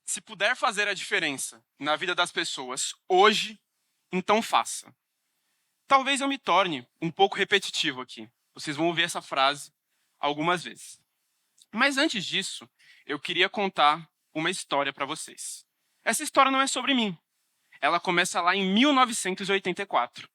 Se puder fazer a diferença na vida das pessoas hoje, então faça. Talvez eu me torne um pouco repetitivo aqui. Vocês vão ouvir essa frase algumas vezes. Mas antes disso, eu queria contar uma história para vocês. Essa história não é sobre mim. Ela começa lá em 1984,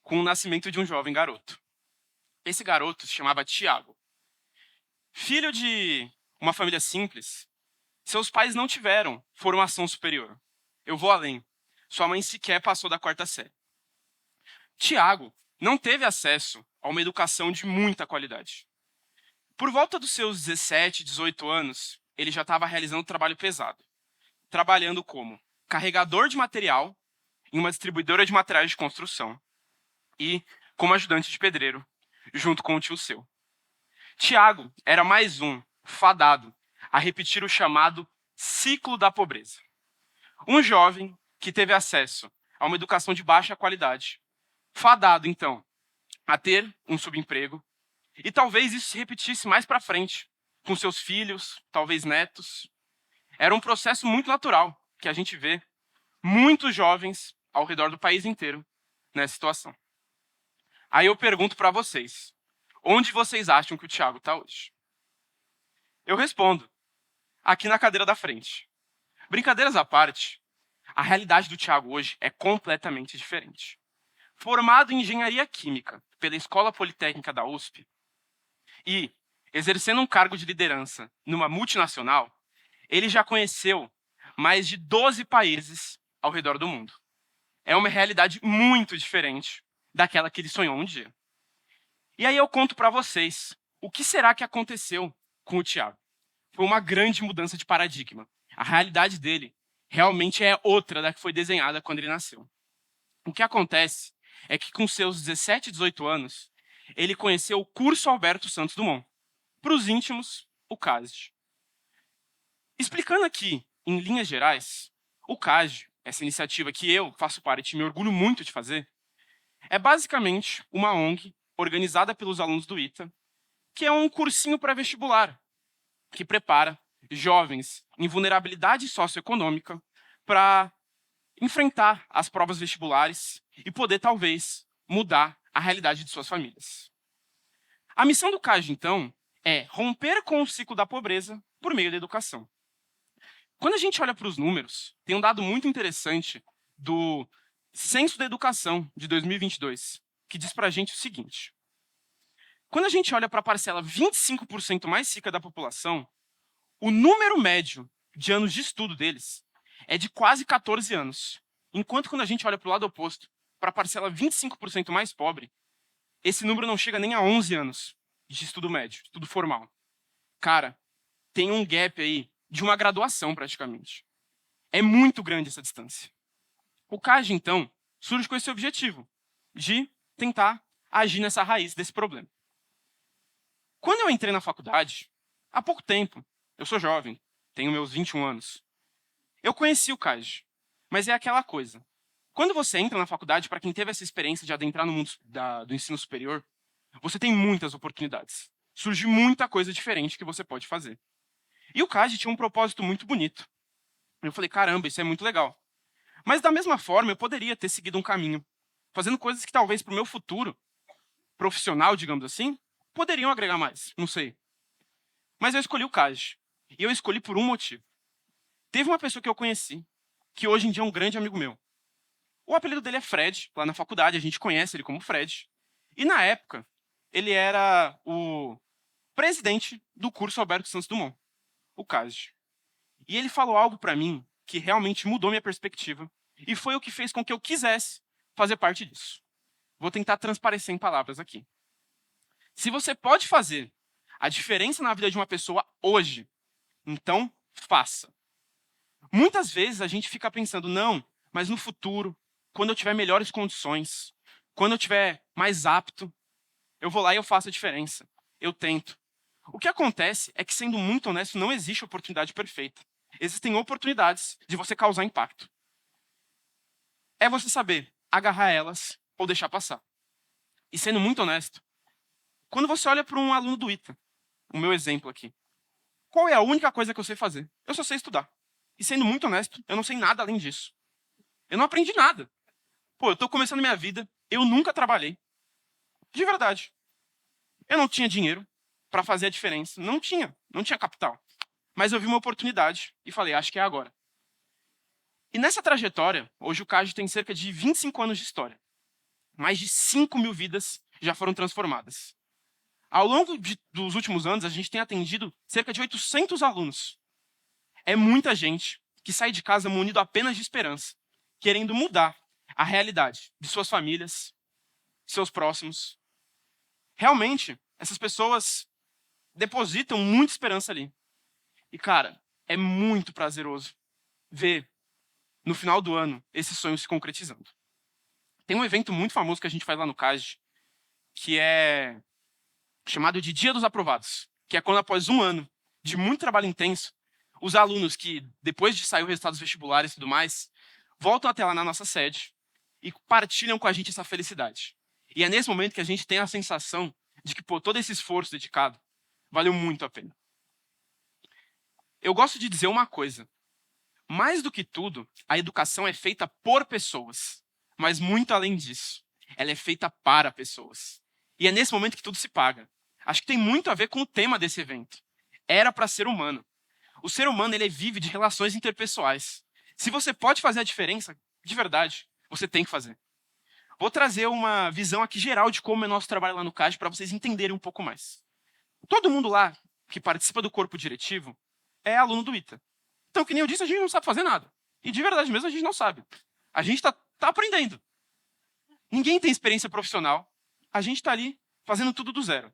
com o nascimento de um jovem garoto. Esse garoto se chamava Tiago. Filho de uma família simples, seus pais não tiveram formação superior. Eu vou além. Sua mãe sequer passou da quarta série. Tiago não teve acesso a uma educação de muita qualidade. Por volta dos seus 17, 18 anos, ele já estava realizando um trabalho pesado, trabalhando como carregador de material em uma distribuidora de materiais de construção e como ajudante de pedreiro, junto com o tio seu. Tiago era mais um fadado a repetir o chamado ciclo da pobreza. Um jovem que teve acesso a uma educação de baixa qualidade, fadado, então, a ter um subemprego, e talvez isso se repetisse mais para frente, com seus filhos, talvez netos. Era um processo muito natural que a gente vê muitos jovens ao redor do país inteiro nessa situação. Aí eu pergunto para vocês, onde vocês acham que o Tiago está hoje? Eu respondo, aqui na cadeira da frente. Brincadeiras à parte, a realidade do Tiago hoje é completamente diferente. Formado em engenharia química pela Escola Politécnica da USP e exercendo um cargo de liderança numa multinacional, ele já conheceu mais de 12 países ao redor do mundo. É uma realidade muito diferente daquela que ele sonhou um dia. E aí eu conto para vocês, o que será que aconteceu com o Tiago? Foi uma grande mudança de paradigma. A realidade dele realmente é outra da que foi desenhada quando ele nasceu. O que acontece é que com seus 17, 18 anos, ele conheceu o curso Alberto Santos Dumont. Para os íntimos, o CASD. Explicando aqui, em linhas gerais, o CASD, essa iniciativa que eu faço parte e me orgulho muito de fazer, é basicamente uma ONG organizada pelos alunos do ITA, que é um cursinho pré-vestibular, que prepara jovens em vulnerabilidade socioeconômica para enfrentar as provas vestibulares e poder, talvez, mudar a realidade de suas famílias. A missão do CASD, então, é romper com o ciclo da pobreza por meio da educação. Quando a gente olha para os números, tem um dado muito interessante do Censo da Educação de 2022, que diz para a gente o seguinte. Quando a gente olha para a parcela 25% mais rica da população, o número médio de anos de estudo deles é de quase 14 anos. Enquanto quando a gente olha para o lado oposto, para a parcela 25% mais pobre, esse número não chega nem a 11 anos de estudo médio, estudo formal. Cara, tem um gap aí de uma graduação praticamente. É muito grande essa distância. O CAGE, então, surge com esse objetivo de tentar agir nessa raiz desse problema. Quando eu entrei na faculdade, há pouco tempo, eu sou jovem, tenho meus 21 anos, eu conheci o CAGE, mas é aquela coisa. Quando você entra na faculdade, para quem teve essa experiência de adentrar no mundo do ensino superior, você tem muitas oportunidades. Surge muita coisa diferente que você pode fazer. E o CAGE tinha um propósito muito bonito. Eu falei, caramba, isso é muito legal. Mas da mesma forma, eu poderia ter seguido um caminho, fazendo coisas que talvez para o meu futuro profissional, digamos assim, poderiam agregar mais, não sei. Mas eu escolhi o CAGE. E eu escolhi por um motivo. Teve uma pessoa que eu conheci, que hoje em dia é um grande amigo meu. O apelido dele é Fred, lá na faculdade, a gente conhece ele como Fred. E na época, ele era o presidente do curso Alberto Santos Dumont, o CAGE. E ele falou algo para mim que realmente mudou minha perspectiva e foi o que fez com que eu quisesse fazer parte disso. Vou tentar transparecer em palavras aqui. Se você pode fazer a diferença na vida de uma pessoa hoje, então faça. Muitas vezes a gente fica pensando, não, mas no futuro, quando eu tiver melhores condições, quando eu tiver mais apto, eu vou lá e eu faço a diferença. Eu tento. O que acontece é que, sendo muito honesto, não existe oportunidade perfeita. Existem oportunidades de você causar impacto. é você saber agarrar elas ou deixar passar. E sendo muito honesto, quando você olha para um aluno do ITA, o meu exemplo aqui, qual é a única coisa que eu sei fazer? Eu só sei estudar. E sendo muito honesto, eu não sei nada além disso. Eu não aprendi nada. Pô, eu tô começando minha vida, eu nunca trabalhei. De verdade. Eu não tinha dinheiro para fazer a diferença. Não tinha capital. Mas eu vi uma oportunidade e falei, acho que é agora. E nessa trajetória, hoje o CAGE tem cerca de 25 anos de história. Mais de 5.000 vidas já foram transformadas. Ao longo dos últimos anos, a gente tem atendido cerca de 800 alunos. É muita gente que sai de casa munido apenas de esperança, querendo mudar a realidade de suas famílias, seus próximos. Realmente, essas pessoas depositam muita esperança ali. E, cara, é muito prazeroso ver, no final do ano, esse sonho se concretizando. Tem um evento muito famoso que a gente faz lá no CAGE, que é chamado de Dia dos Aprovados, que é quando, após um ano de muito trabalho intenso, os alunos que, depois de sair o resultado dos vestibulares e tudo mais, voltam até lá na nossa sede e partilham com a gente essa felicidade. E é nesse momento que a gente tem a sensação de que, pô, todo esse esforço dedicado valeu muito a pena. Eu gosto de dizer uma coisa. Mais do que tudo, a educação é feita por pessoas. Mas muito além disso, ela é feita para pessoas. E é nesse momento que tudo se paga. Acho que tem muito a ver com o tema desse evento. Era para ser humano. O ser humano, ele vive de relações interpessoais. Se você pode fazer a diferença, de verdade, você tem que fazer. Vou trazer uma visão aqui geral de como é nosso trabalho lá no CAGE para vocês entenderem um pouco mais. Todo mundo lá que participa do corpo diretivo é aluno do ITA. Então, que nem eu disse, a gente não sabe fazer nada. E de verdade mesmo, a gente não sabe. A gente tá aprendendo. Ninguém tem experiência profissional. A gente está ali fazendo tudo do zero.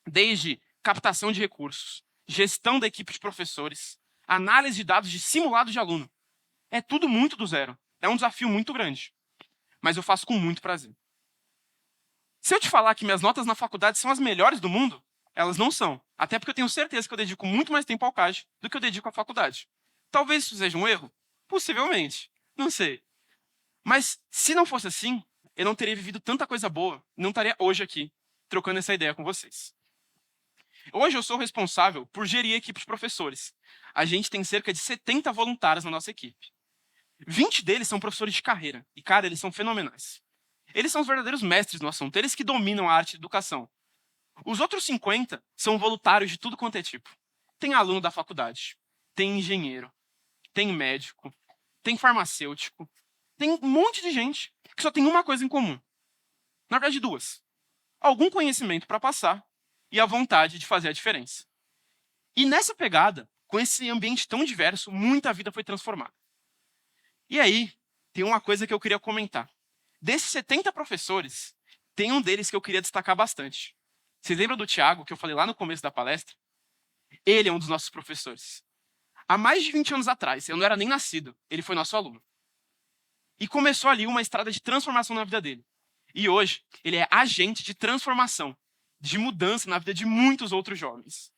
Desde captação de recursos, gestão da equipe de professores, análise de dados de simulado de aluno. É tudo muito do zero. É um desafio muito grande. Mas eu faço com muito prazer. Se eu te falar que minhas notas na faculdade são as melhores do mundo, elas não são. Até porque eu tenho certeza que eu dedico muito mais tempo ao CAGE do que eu dedico à faculdade. Talvez isso seja um erro? Possivelmente. Não sei. Mas se não fosse assim, eu não teria vivido tanta coisa boa, não estaria hoje aqui, trocando essa ideia com vocês. Hoje eu sou responsável por gerir a equipe de professores. A gente tem cerca de 70 voluntários na nossa equipe. 20 deles são professores de carreira. E, cara, eles são fenomenais. Eles são os verdadeiros mestres no assunto, eles que dominam a arte de educação. Os outros 50 são voluntários de tudo quanto é tipo. Tem aluno da faculdade, tem engenheiro, tem médico, tem farmacêutico, tem um monte de gente que só tem uma coisa em comum. Na verdade, duas. Algum conhecimento para passar e a vontade de fazer a diferença. E nessa pegada, com esse ambiente tão diverso, muita vida foi transformada. E aí, tem uma coisa que eu queria comentar. Desses 70 professores, tem um deles que eu queria destacar bastante. Vocês lembram do Tiago, que eu falei lá no começo da palestra? Ele é um dos nossos professores. Há mais de 20 anos atrás, eu não era nem nascido, ele foi nosso aluno. E começou ali uma estrada de transformação na vida dele. E hoje, ele é agente de transformação, de mudança na vida de muitos outros jovens.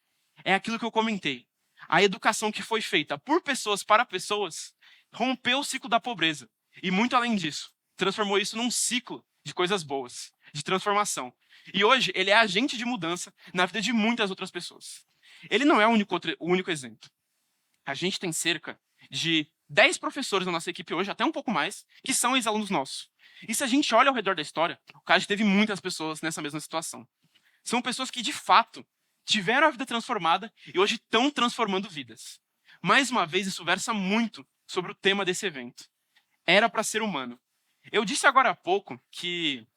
É aquilo que eu comentei. A educação que foi feita por pessoas para pessoas rompeu o ciclo da pobreza. E muito além disso, transformou isso num ciclo de coisas boas, de transformação. E hoje, ele é agente de mudança na vida de muitas outras pessoas. Ele não é o único exemplo. A gente tem cerca de 10 professores na nossa equipe hoje, até um pouco mais, que são ex-alunos nossos. E se a gente olha ao redor da história, o CAGE teve muitas pessoas nessa mesma situação. São pessoas que, de fato, tiveram a vida transformada e hoje estão transformando vidas. Mais uma vez, isso versa muito sobre o tema desse evento. Era para ser humano. Eu disse agora há pouco que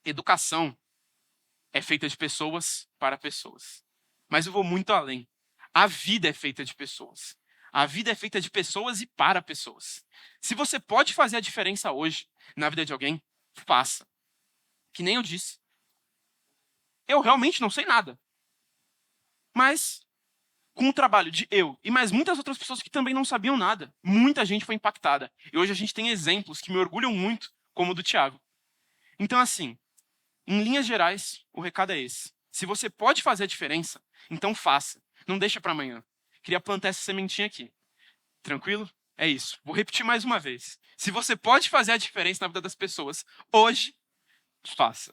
educação é feita de pessoas para pessoas. Mas eu vou muito além. A vida é feita de pessoas. A vida é feita de pessoas e para pessoas. Se você pode fazer a diferença hoje na vida de alguém, faça. Que nem eu disse. Eu realmente não sei nada. Mas, com o trabalho de eu e mais muitas outras pessoas que também não sabiam nada, muita gente foi impactada. E hoje a gente tem exemplos que me orgulham muito, como o do Tiago. Então, assim, em linhas gerais, o recado é esse. Se você pode fazer a diferença, então faça. Não deixa para amanhã. Queria plantar essa sementinha aqui. Tranquilo? É isso. Vou repetir mais uma vez. Se você pode fazer a diferença na vida das pessoas hoje, faça.